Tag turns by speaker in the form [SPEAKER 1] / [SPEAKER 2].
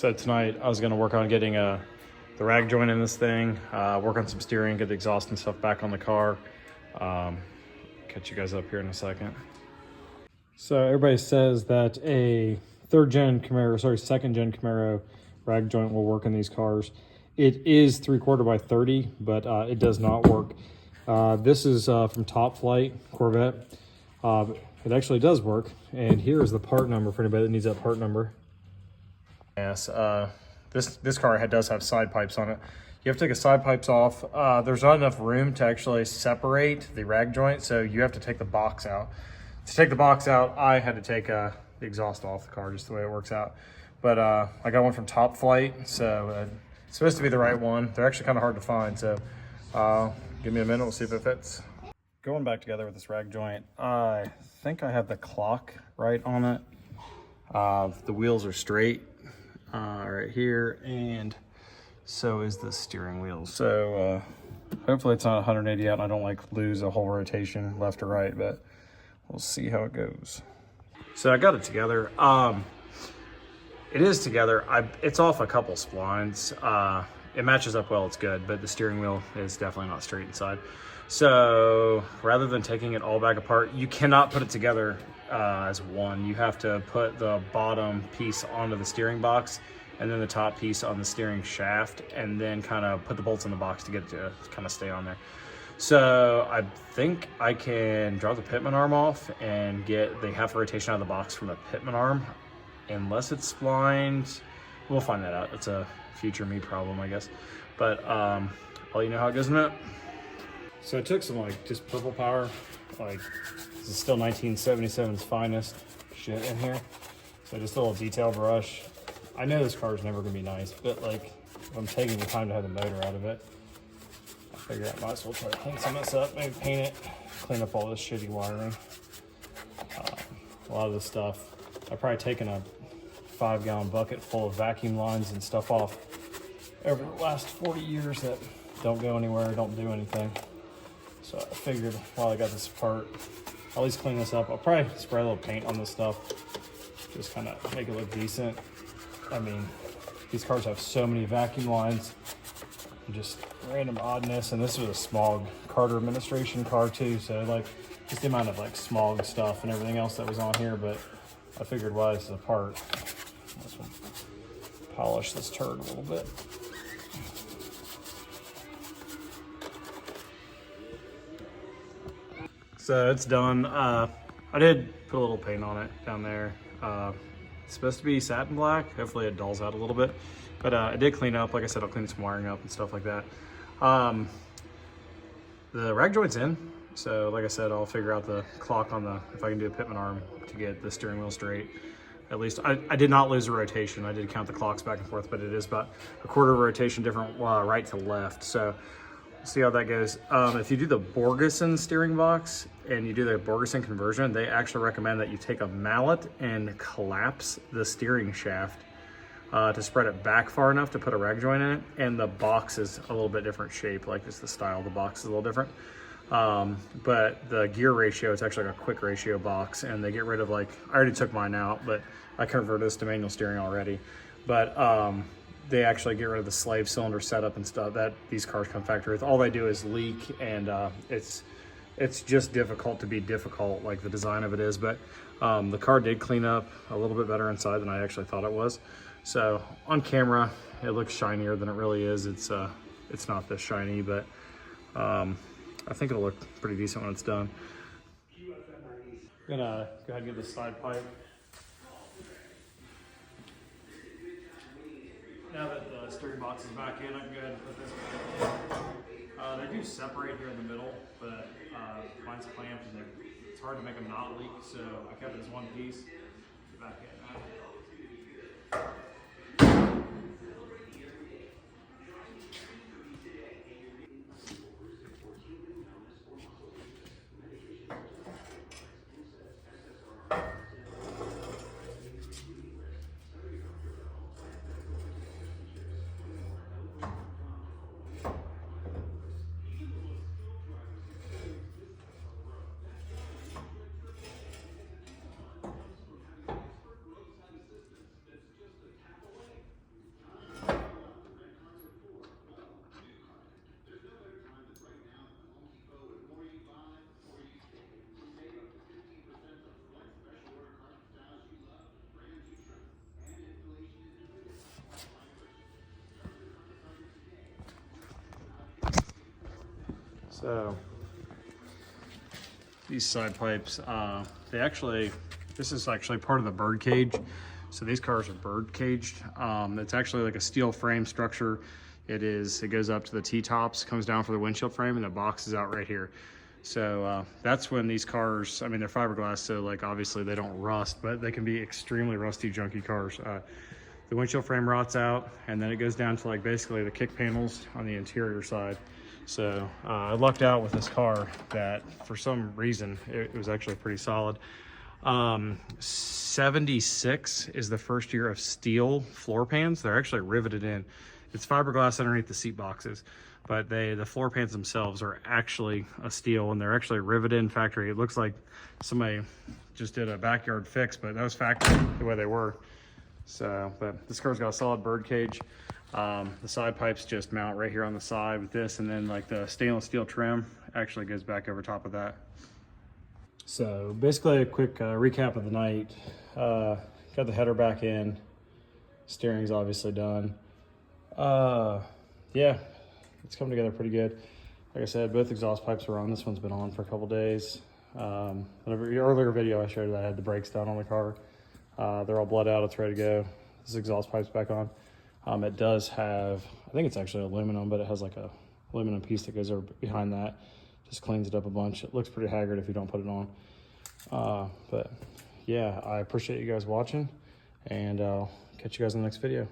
[SPEAKER 1] So tonight I was going to work on getting the rag joint in this thing, work on some steering, get the exhaust and stuff back on the car. Catch you guys up here in a second. So everybody says that a second gen Camaro rag joint will work in these cars. It is 3/4 by 30, but it does not work. This is from Top Flight Corvette. It actually does work, and here is the part number for anybody that needs that part number. Yes, this car does have side pipes on it. You have to take the side pipes off. There's not enough room to actually separate the rag joint, so you have to take the box out. To take the box out, I had to take the exhaust off the car, just the way it works out. But I got one from Top Flight, so it's supposed to be the right one. They're actually kind of hard to find, so give me a minute, we'll see if it fits. Going back together with this rag joint, I think I have the clock right on it. The wheels are straight right here, and so is the steering wheel. So hopefully it's not 180 out and I don't like lose a whole rotation left or right, but we'll see how it goes. So I got it together. It is together. It's off a couple splines. It matches up well, it's good, but the steering wheel is definitely not straight inside. So rather than taking it all back apart, you cannot put it together as one. You have to put the bottom piece onto the steering box and then the top piece on the steering shaft, and then kind of put the bolts in the box to get it to kind of stay on there. So I think I can drop the pitman arm off and get the half rotation out of the box from the pitman arm, unless it's splined. We'll find that out. It's a future me problem, I guess. But I'll let you know how it goes in a minute. So I took some just purple power, this is still 1977's finest shit in here. So just a little detail brush. I know this car is never gonna be nice, but if I'm taking the time to have the motor out of it, I figure I might as well try to clean some of this up, maybe paint it, clean up all this shitty wiring. A lot of this stuff, I've probably taken a 5-gallon bucket full of vacuum lines and stuff off over the last 40 years that don't go anywhere, don't do anything. So I figured while I got this apart, I'll at least clean this up. I'll probably spray a little paint on this stuff, just kind of make it look decent. I mean, these cars have so many vacuum lines, and just random oddness. And this was a smog Carter administration car too, so just the amount of smog stuff and everything else that was on here. But I figured while this is apart, let's polish this turd a little bit. So it's done. I did put a little paint on it down there. It's supposed to be satin black. Hopefully it dulls out a little bit. But I did clean up. Like I said, I'll clean some wiring up and stuff like that. The rag joint's in. So like I said, I'll figure out the clock if I can do a pitman arm to get the steering wheel straight. At least I did not lose a rotation. I did count the clocks back and forth, but it is about a quarter of a rotation different right to left. So see how that goes. If you do the Borgeson steering box and you do the Borgeson conversion, they actually recommend that you take a mallet and collapse the steering shaft to spread it back far enough to put a rag joint in it. And the box is a little bit different shape, just the style of the box is a little different. But the gear ratio, it's actually a quick ratio box, and they get rid of I already took mine out, but I converted this to manual steering already. But they actually get rid of the slave cylinder setup and stuff that these cars come factory with. All they do is leak, and it's just difficult to be difficult, like the design of it is. But the car did clean up a little bit better inside than I actually thought it was. So on camera, it looks shinier than it really is. It's not this shiny, but I think it'll look pretty decent when it's done. I'm gonna go ahead and get the side pipe. Now that the steering box is back in, I can go ahead and put this back in. They do separate here in the middle, but mine's clamped and it's hard to make them not leak, so I kept it as one piece. Back in. So these side pipes, this is actually part of the bird cage. So these cars are bird caged. It's actually like a steel frame structure. It goes up to the T-tops, comes down for the windshield frame, and the box is out right here. So that's when these cars, I mean, they're fiberglass, so like obviously they don't rust, but they can be extremely rusty, junky cars. The windshield frame rots out, and then it goes down to like basically the kick panels on the interior side. So I lucked out with this car that for some reason, it was actually pretty solid. 76 is the first year of steel floor pans. They're actually riveted in. It's fiberglass underneath the seat boxes, but the floor pans themselves are actually a steel, and they're actually riveted in factory. It looks like somebody just did a backyard fix, but that was factory the way they were. So, but this car's got a solid bird cage. The side pipes just mount right here on the side with this, and then like the stainless steel trim actually goes back over top of that. So basically a quick recap of the night. Got the header back in, steering's obviously done. Yeah, it's come together pretty good. Like I said, both exhaust pipes are on. This one's been on for a couple days. Earlier video I showed that I had the brakes done on the car. They're all bled out, it's ready to go. This exhaust pipe's back on. It does have, I think it's actually aluminum, but it has like a aluminum piece that goes over behind that. Just cleans it up a bunch. It looks pretty haggard if you don't put it on. But yeah, I appreciate you guys watching, and I'll catch you guys in the next video.